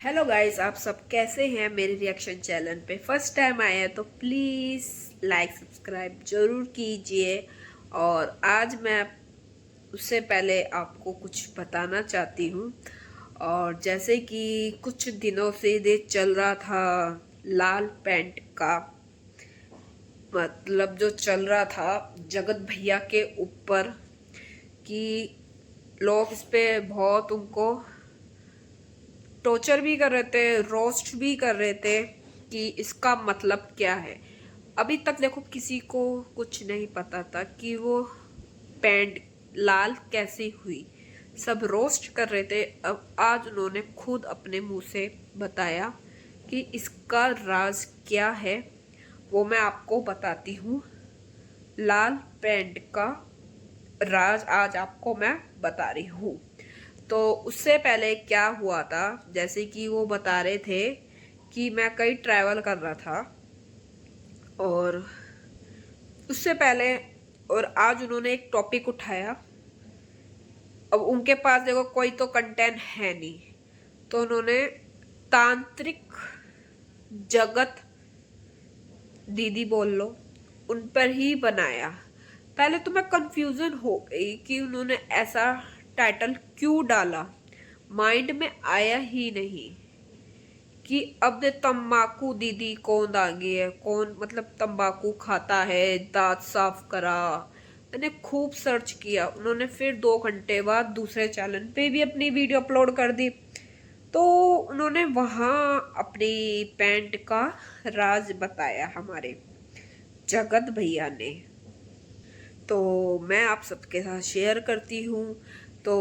Hello guys, आप सब कैसे हैं। मेरे रिएक्शन चैनल पे फर्स्ट टाइम आए हैं तो प्लीज़ लाइक सब्सक्राइब जरूर कीजिए। और आज मैं उससे पहले आपको कुछ बताना चाहती हूँ। और जैसे कि कुछ दिनों से ये चल रहा था लाल पैंट का, मतलब जो चल रहा था जगत भैया के ऊपर, कि लोग इस पे बहुत उनको टॉर्चर भी कर रहे थे, रोस्ट भी कर रहे थे कि इसका मतलब क्या है। अभी तक देखो किसी को कुछ नहीं पता था कि वो पैंट लाल कैसे हुई। सब रोस्ट कर रहे थे। अब आज उन्होंने खुद अपने मुंह से बताया कि इसका राज क्या है। वो मैं आपको बताती हूँ। लाल पैंट का राज आज आपको मैं बता रही हूँ। तो उससे पहले क्या हुआ था, जैसे कि वो बता रहे थे कि मैं कहीं ट्रैवल कर रहा था, और उससे पहले और आज उन्होंने एक टॉपिक उठाया। अब उनके पास देखो कोई तो कंटेंट है नहीं, तो उन्होंने तांत्रिक जगत दीदी बोल लो, उन पर ही बनाया। पहले तो मैं कंफ्यूजन हो गई कि उन्होंने ऐसा टाइटल क्यों डाला। माइंड में आया ही नहीं कि अब दे तम्बाकू दीदी कौन आ गई है, कौन मतलब तंबाकू खाता है, दांत साफ करा। मैंने खूब सर्च किया। उन्होंने फिर 2 घंटे बाद दूसरे चैनल पे भी अपनी वीडियो अपलोड कर दी। तो उन्होंने वहाँ अपनी पैंट का राज बताया हमारे जगत भैया ने। तो मैं आप सबके साथ शेयर करती हूँ। तो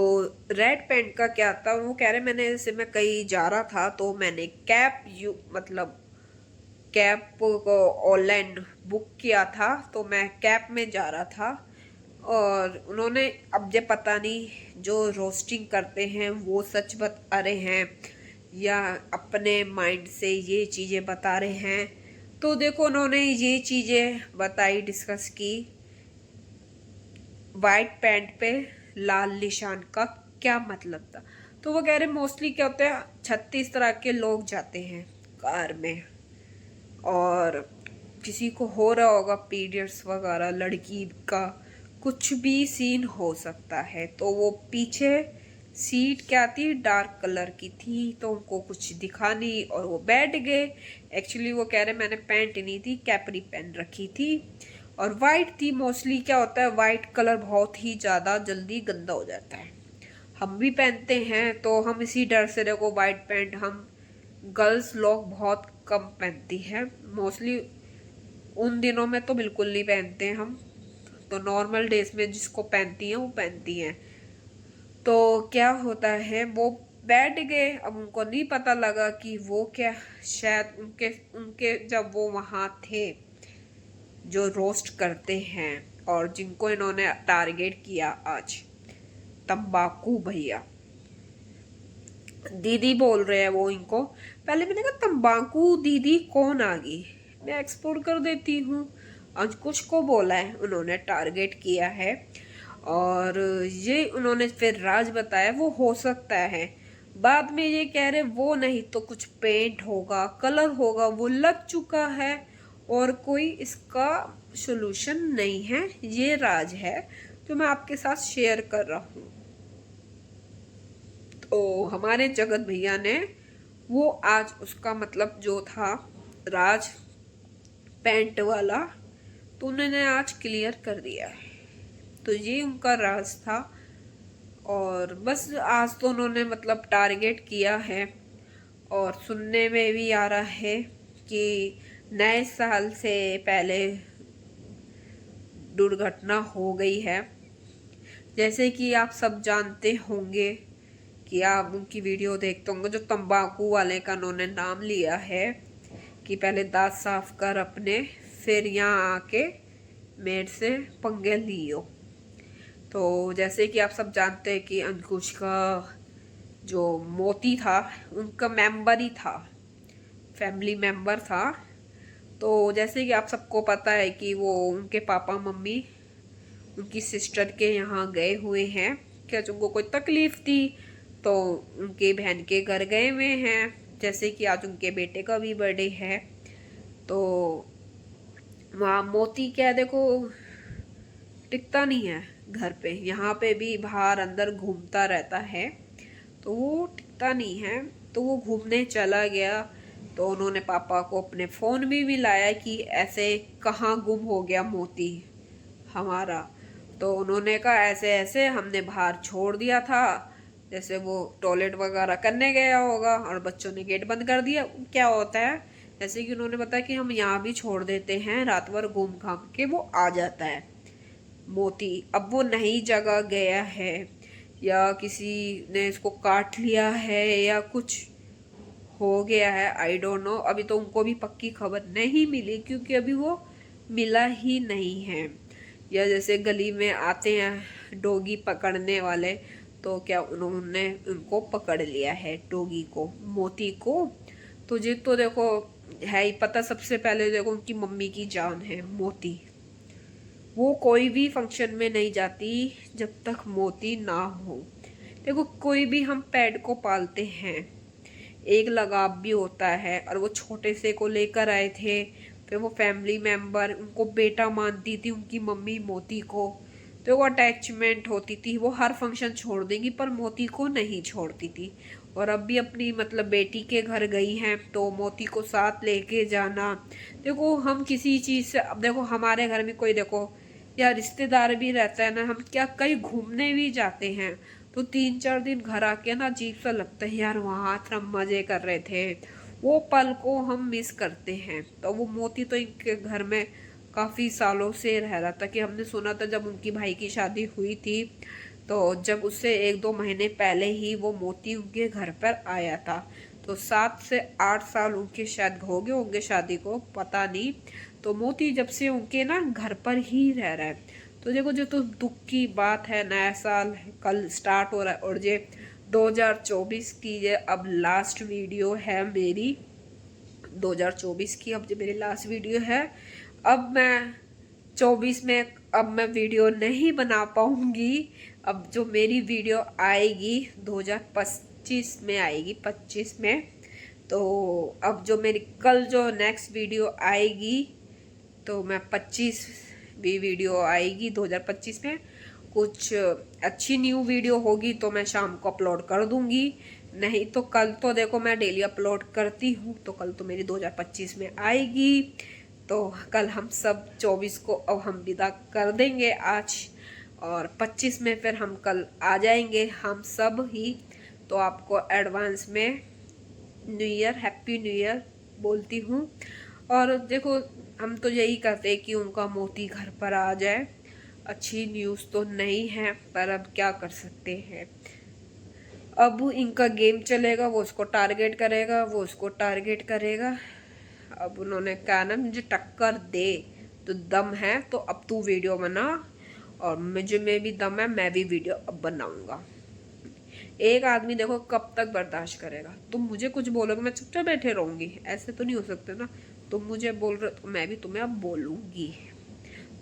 रेड पैंट का क्या था, वो कह रहे मैंने जैसे मैं कहीं जा रहा था तो मैंने कैब मतलब कैब को ऑनलाइन बुक किया था, तो मैं कैब में जा रहा था। और उन्होंने अब ये पता नहीं जो रोस्टिंग करते हैं वो सच बता रहे हैं या अपने माइंड से ये चीज़ें बता रहे हैं। तो देखो उन्होंने ये चीज़ें बताई, डिस्कस की। वाइट पैंट पे लाल निशान का क्या मतलब था। तो वो कह रहे मोस्टली क्या होता है, 36 तरह के लोग जाते हैं कार में, और किसी को हो रहा होगा पीरियड्स वगैरह, लड़की का कुछ भी सीन हो सकता है। तो वो पीछे सीट क्या थी, डार्क कलर की थी, तो उनको कुछ दिखा नहीं और वो बैठ गए। एक्चुअली वो कह रहे मैंने पैंट नहीं थी, कैपरी पहन रखी थी, और वाइट थी। मोस्टली क्या होता है, वाइट कलर बहुत ही ज़्यादा जल्दी गंदा हो जाता है। हम भी पहनते हैं, तो हम इसी डर से देखो वाइट पैंट हम गर्ल्स लोग बहुत कम पहनती है। मोस्टली उन दिनों में तो बिल्कुल नहीं पहनते हैं हम, तो नॉर्मल डेज में जिसको पहनती हैं वो पहनती हैं। तो क्या होता है, वो बैठ गए। अब उनको नहीं पता लगा कि वो क्या, शायद उनके उनके जब वो वहाँ थे जो रोस्ट करते हैं और जिनको इन्होंने टारगेट किया आज, तंबाकू भैया दीदी बोल रहे हैं वो इनको। पहले मैंने कहा तंबाकू दीदी कौन आ गई, मैं एक्सप्लोर कर देती हूँ। अंकुश को बोला है उन्होंने, टारगेट किया है। और ये उन्होंने फिर राज बताया वो हो सकता है। बाद में ये कह रहे वो नहीं तो कुछ पेंट होगा, कलर होगा, वो लग चुका है और कोई इसका सोल्यूशन नहीं है। ये राज है जो मैं आपके साथ शेयर कर रहा हूँ। तो हमारे जगत भैया ने वो आज उसका मतलब जो था राज पैंट वाला, तो उन्होंने आज क्लियर कर दिया है। तो ये उनका राज था। और बस आज तो उन्होंने मतलब टारगेट किया है। और सुनने में भी आ रहा है कि नए साल से पहले दुर्घटना हो गई है। जैसे कि आप सब जानते होंगे कि आप उनकी वीडियो देखते होंगे, जो तंबाकू वाले का उन्होंने नाम लिया है कि पहले दांत साफ कर अपने, फिर यहाँ आके मेरे से पंगे लियो। तो जैसे कि आप सब जानते हैं कि अंकुश का जो मोती था उनका मेंबर ही था, फैमिली मेंबर था। तो जैसे कि आप सबको पता है कि वो उनके पापा मम्मी उनकी सिस्टर के यहाँ गए हुए हैं, क्या उनको कोई तकलीफ थी तो उनके बहन के घर गए हुए हैं। जैसे कि आज उनके बेटे का भी बर्थडे है, तो वहाँ मोती क्या है देखो टिकता नहीं है घर पे, यहाँ पे भी बाहर अंदर घूमता रहता है, तो वो टिकता नहीं है। तो वो घूमने चला गया, तो उन्होंने पापा को अपने फ़ोन भी मिलाया कि ऐसे कहाँ गुम हो गया मोती हमारा। तो उन्होंने कहा ऐसे ऐसे हमने बाहर छोड़ दिया था, जैसे वो टॉयलेट वगैरह करने गया होगा और बच्चों ने गेट बंद कर दिया। क्या होता है जैसे कि उन्होंने बताया कि हम यहाँ भी छोड़ देते हैं, रात भर घूम घाम के वो आ जाता है मोती। अब वो नई जगह गया है या किसी ने इसको काट लिया है या कुछ हो गया है, आई डोंट नो। अभी तो उनको भी पक्की खबर नहीं मिली क्योंकि अभी वो मिला ही नहीं है। या जैसे गली में आते हैं डॉगी पकड़ने वाले, तो क्या उन्होंने उनको पकड़ लिया है डॉगी को, मोती को। तो ये तो देखो है ही पता, सबसे पहले देखो उनकी मम्मी की जान है मोती, वो कोई भी फंक्शन में नहीं जाती जब तक मोती ना हो। देखो कोई भी हम पेट को पालते हैं, एक लगाव भी होता है, और वो छोटे से को लेकर आए थे, फिर वो फैमिली मेंबर उनको बेटा मानती थी उनकी मम्मी मोती को, तो वो अटैचमेंट होती थी, वो हर फंक्शन छोड़ देंगी पर मोती को नहीं छोड़ती थी। और अब भी अपनी मतलब बेटी के घर गई हैं तो मोती को साथ लेके जाना। देखो हम किसी चीज़ से, अब देखो हमारे घर में कोई देखो या रिश्तेदार भी रहता है ना, हम क्या कहीं घूमने भी जाते हैं तो 3-4 दिन घर आके ना अजीब सा लगता है, यार वहाँ हम मजे कर रहे थे, वो पल को हम मिस करते हैं। तो वो मोती तो इनके घर में काफ़ी सालों से रह रहा था, कि हमने सुना था जब उनकी भाई की शादी हुई थी, तो जब उससे 1-2 महीने पहले ही वो मोती उनके घर पर आया था। तो 7 से 8 साल उनके शायद हो गए होंगे शादी को, पता नहीं। तो मोती जब से उनके ना घर पर ही रह रहा है। तो देखो जो तो दुख की बात है, नया साल कल स्टार्ट हो रहा है और ये 2024 की ये अब लास्ट वीडियो है मेरी, 2024 की अब जो मेरी लास्ट वीडियो है। अब मैं 24 में अब मैं वीडियो नहीं बना पाऊंगी। अब जो मेरी वीडियो आएगी 2025 में आएगी, 25 में। तो अब जो मेरी कल जो नेक्स्ट वीडियो आएगी, तो मैं 25वीं वीडियो आएगी 2025 में। कुछ अच्छी न्यू वीडियो होगी तो मैं शाम को अपलोड कर दूंगी, नहीं तो कल तो देखो मैं डेली अपलोड करती हूँ, तो कल तो मेरी 2025 में आएगी। तो कल हम सब 24 को अब हम विदा कर देंगे आज, और 25 में फिर हम कल आ जाएंगे हम सब ही। तो आपको एडवांस में new year, happy new year बोलती हूँ। और देखो हम तो यही करते हैं कि उनका मोती घर पर आ जाए। अच्छी न्यूज़ तो नहीं है पर अब क्या कर सकते हैं, अब इनका गेम चलेगा, वो उसको टारगेट करेगा, वो उसको टारगेट करेगा। अब उन्होंने कहा ना मुझे टक्कर दे तो दम है तो अब तू वीडियो बना, और मुझे में भी दम है, मैं भी वीडियो अब बनाऊंगा। एक आदमी देखो कब तक बर्दाश्त करेगा, तुम मुझे कुछ बोलोगे मैं चुपचाप बैठे रहूंगी, ऐसे तो नहीं हो सकते ना। तुम मुझे बोल रहे तो मैं भी तुम्हें अब बोलूंगी।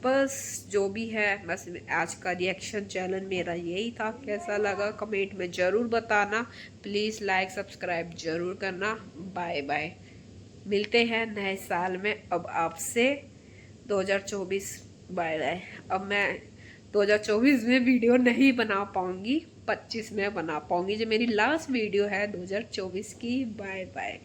बस जो भी है, बस आज का रिएक्शन चैनल मेरा यही था। कैसा लगा कमेंट में ज़रूर बताना, प्लीज़ लाइक सब्सक्राइब ज़रूर करना। बाय बाय, मिलते हैं नए साल में अब आपसे 2024। Bye bye. अब मैं 2024 में वीडियो नहीं बना पाऊंगी, 25 में बना पाऊंगी, जो मेरी लास्ट वीडियो है 2024 की। Bye bye.